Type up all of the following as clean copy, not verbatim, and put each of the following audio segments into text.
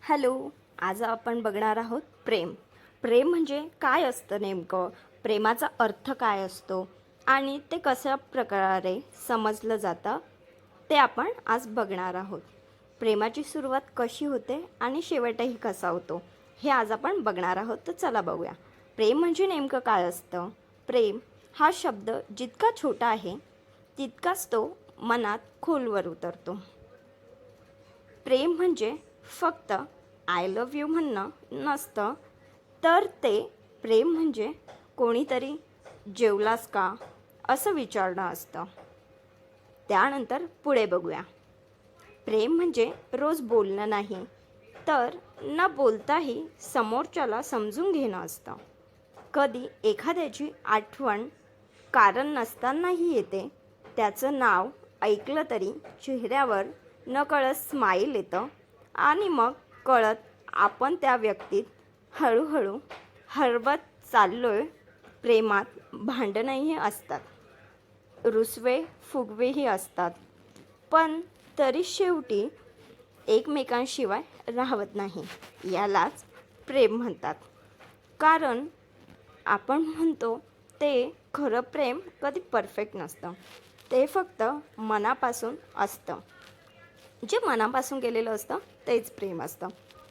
Hello. आज आपण बघणार आहोत प्रेम. प्रेम म्हणजे काय असतं नेमकं, प्रेमाचा अर्थ काय असतो आणि ते कशा प्रकारे समजलं जातं ते आपण आज बघणार आहोत. प्रेमाची सुरुवात कशी होते आणि शेवटही कसा होतो हे आज आपण बघणार आहोत. तर चला बघूया. प्रेम म्हणजे नेमकं काय असतं. प्रेम हा शब्द जितका छोटा आहे तितकाच तो मनात खोलवर उतरतो. प्रेम म्हणजे फक्त आय लव्ह यू म्हणणं नसतं, तर ते प्रेम म्हणजे कोणीतरी जेवलास का असं विचारणं असतं. त्यानंतर पुढे बघूया. प्रेम म्हणजे रोज बोलणं नाही, तर न बोलताही समोरच्याला समजून घेणं असतं. कधी एखाद्याची आठवण कारण नसतानाही येते. त्याचं नाव ऐकलं तरी चेहऱ्यावर नकळत स्माईल येतं आणि मग कळत आपण त्या व्यक्तीत हळूहळू हरवत चाललोय. प्रेमात भांडणंही असतात, रुसवे फुगवेही असतात, पण तरी शेवटी एकमेकांशिवाय राहत नाही. यालाच प्रेम म्हणतात. कारण आपण म्हणतो ते खरं प्रेम कधी परफेक्ट नसतं, ते फक्त मनापासून असतं. जे मनापासून केलेलं असतं तेच प्रेम असतं.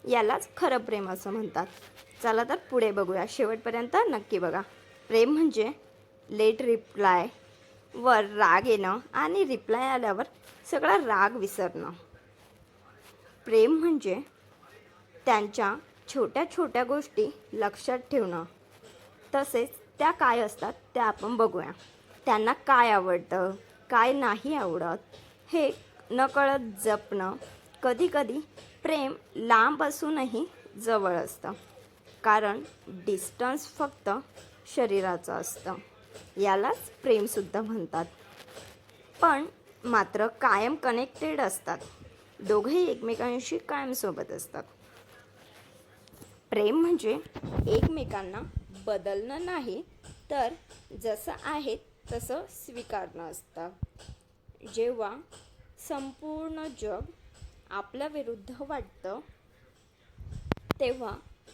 यालाच खरं प्रेम असं म्हणतात. चला तर पुढे बघूया. शेवटपर्यंत नक्की बघा. प्रेम म्हणजे लेट रिप्लाय वर राग येणं आणि रिप्लाय आल्यावर सगळा राग विसरणं. प्रेम म्हणजे त्यांच्या छोट्या छोट्या गोष्टी लक्षात ठेवणं. तसेच त्या काय असतात त्या आपण बघूया. त्यांना काय आवडतं, काय नाही आवडत हे नकळत जपणं. कधीकधी प्रेम लांब असूनही जवळ असतं, कारण डिस्टन्स फक्त शरीराचं असतं. यालाच प्रेमसुद्धा म्हणतात. पण मात्र कायम कनेक्टेड असतात. दोघंही एकमेकांशी कायम सोबत असतात. प्रेम म्हणजे एकमेकांना बदलणं नाही, तर जसं आहे तसं स्वीकारणं असतं. जेव्हा संपूर्ण जग आपल्या विरुद्ध वाटतं, तेव्हा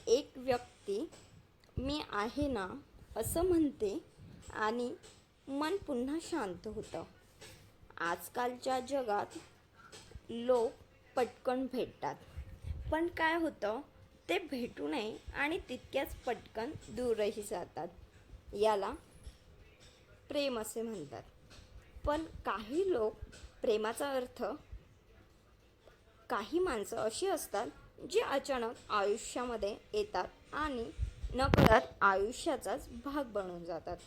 एक व्यक्ती मी आहे ना असं म्हणते आणि मन पुन्हा शांत होतं. आजकालच्या जगात लोक पटकन भेटतात, पण काय होतं ते भेटू नये आणि तितक्याच पटकन दूरही जातात. याला प्रेम असे म्हणतात. पण काही लोक प्रेमाचा अर्थ, काही माणसं अशी असतात जी अचानक आयुष्यामध्ये येतात आणि नकळत आयुष्याचाच भाग बनून जातात.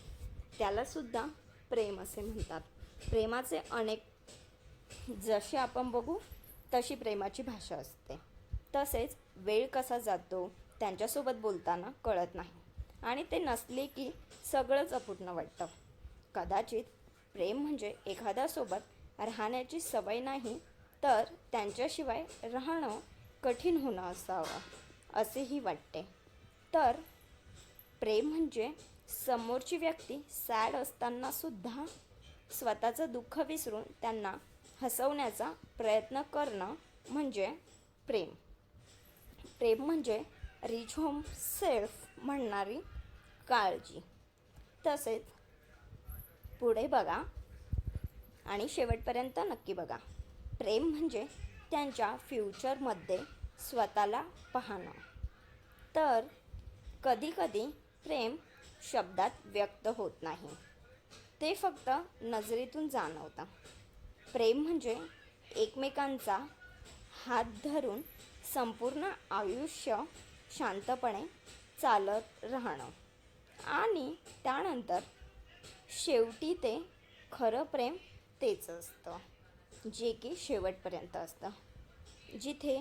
त्यालासुद्धा प्रेम असे म्हणतात. प्रेमाचे अनेक, जसे आपण बघू तशी प्रेमाची भाषा असते. तसेच वेळ कसा जातो त्यांच्यासोबत बोलताना कळत नाही आणि ते नसले की सगळंच अपूर्ण वाटतं. कदाचित प्रेम म्हणजे एखाद्यासोबत राहण्याची सवय नाही, तर त्यांच्याशिवाय राहणं कठीण होणं असावं असेही वाटते. तर प्रेम म्हणजे समोरची व्यक्ती सॅड असतानासुद्धा स्वतःचं दुःख विसरून त्यांना हसवण्याचा प्रयत्न करणं म्हणजे प्रेम. प्रेम म्हणजे रिच होम सेल्फ म्हणणारी काळजी. तसेच पुढे बघा आणि शेवटपर्यंत नक्की बघा. प्रेम म्हणजे त्यांच्या फ्युचरमध्ये स्वतःला पाहणं. तर कधीकधी प्रेम शब्दात व्यक्त होत नाही, ते फक्त नजरेतून जाणवतं. प्रेम म्हणजे एकमेकांचा हात धरून संपूर्ण आयुष्य शांतपणे चालत राहणं आणि त्यानंतर शेवटी ते खरं प्रेम तेच असतं, जे की शेवटपर्यंत असतं. जिथे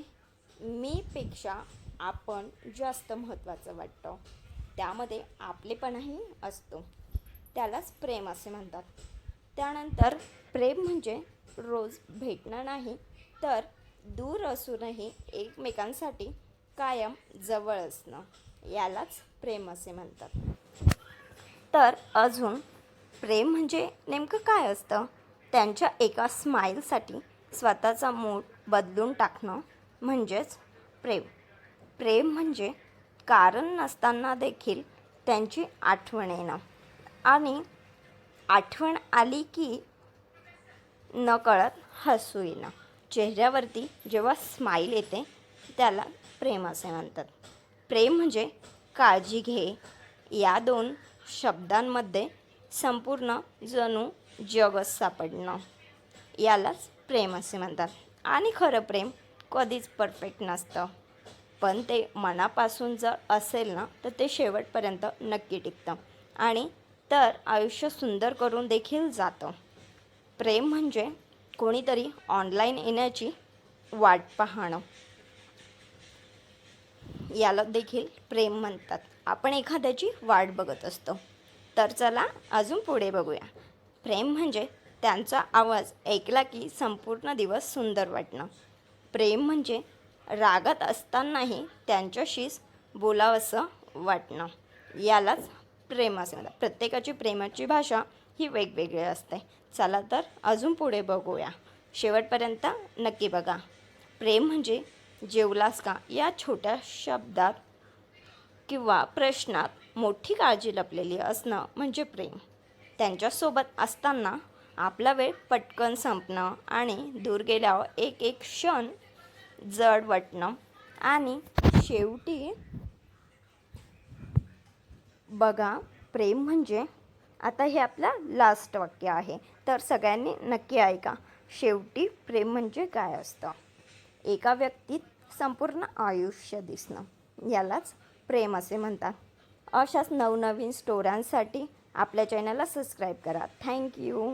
मीपेक्षा आपण जास्त महत्त्वाचं वाटतं, त्यामध्ये आपलेपणाही असतो. त्यालाच प्रेम असे म्हणतात. त्यानंतर प्रेम म्हणजे रोज भेटणं नाही, तर दूर असूनही एकमेकांसाठी कायम जवळ असणं. यालाच प्रेम असे म्हणतात. तर अजून प्रेम म्हणजे नेमकं काय असतं. त्यांच्या एका स्माईलसाठी स्वतःचा मूड बदलून टाकणं म्हणजेच प्रेम. प्रेम म्हणजे कारण नसताना देखील त्यांची आठवण येणं आणि आठवण आली की नकळत हसू येणं. चेहऱ्यावरती जेव्हा स्माईल येते त्याला प्रेम असे म्हणतात. प्रेम म्हणजे काळजी घे या दोन शब्दांमध्ये संपूर्ण जणू जगच सापडणं, यालाच प्रेम असे म्हणतात. आणि खरं प्रेम कधीच परफेक्ट नसतं, पण ते मनापासून जर असेल ना तर ते शेवटपर्यंत नक्की टिकतं आणि तर आयुष्य सुंदर करून देखील जातं. प्रेम म्हणजे कोणीतरी ऑनलाईन येण्याची वाट पाहणं, याला देखील प्रेम म्हणतात. आपण एखाद्याची वाट बघत असतो. तर चला अजून पुढे बघूया. प्रेम म्हणजे त्यांचा आवाज ऐकला की संपूर्ण दिवस सुंदर वाटणं. प्रेम म्हणजे रागात असतानाही त्यांच्याशीच बोलावंसं वाटणं, यालाच प्रेम असे म्हणतात. प्रत्येकाची प्रेमाची भाषा ही वेगवेगळी असते. चला तर अजून पुढे बघूया. शेवटपर्यंत नक्की बघा. प्रेम म्हणजे जेवलास का या छोट्या शब्दात किंवा प्रश्नात मोठी काळजी लपलेली असणं म्हणजे प्रेम. त्यांच्यासोबत असताना आपला वेळ पटकन संपणं आणि दूर गेल्यावर एक एक क्षण जड वाटणं आणि शेवटी बघा, प्रेम म्हणजे आता हे आपलं लास्ट वाक्य आहे, तर सगळ्यांनी नक्की ऐका. शेवटी प्रेम म्हणजे काय असतं? एका व्यक्तीत संपूर्ण आयुष्य दिसणं, यालाच प्रेम असे म्हणतात. अशाच नवनवीन स्टोऱ्यांसाठी आपल्या चॅनलला सबस्क्राईब करा. थँक्यू.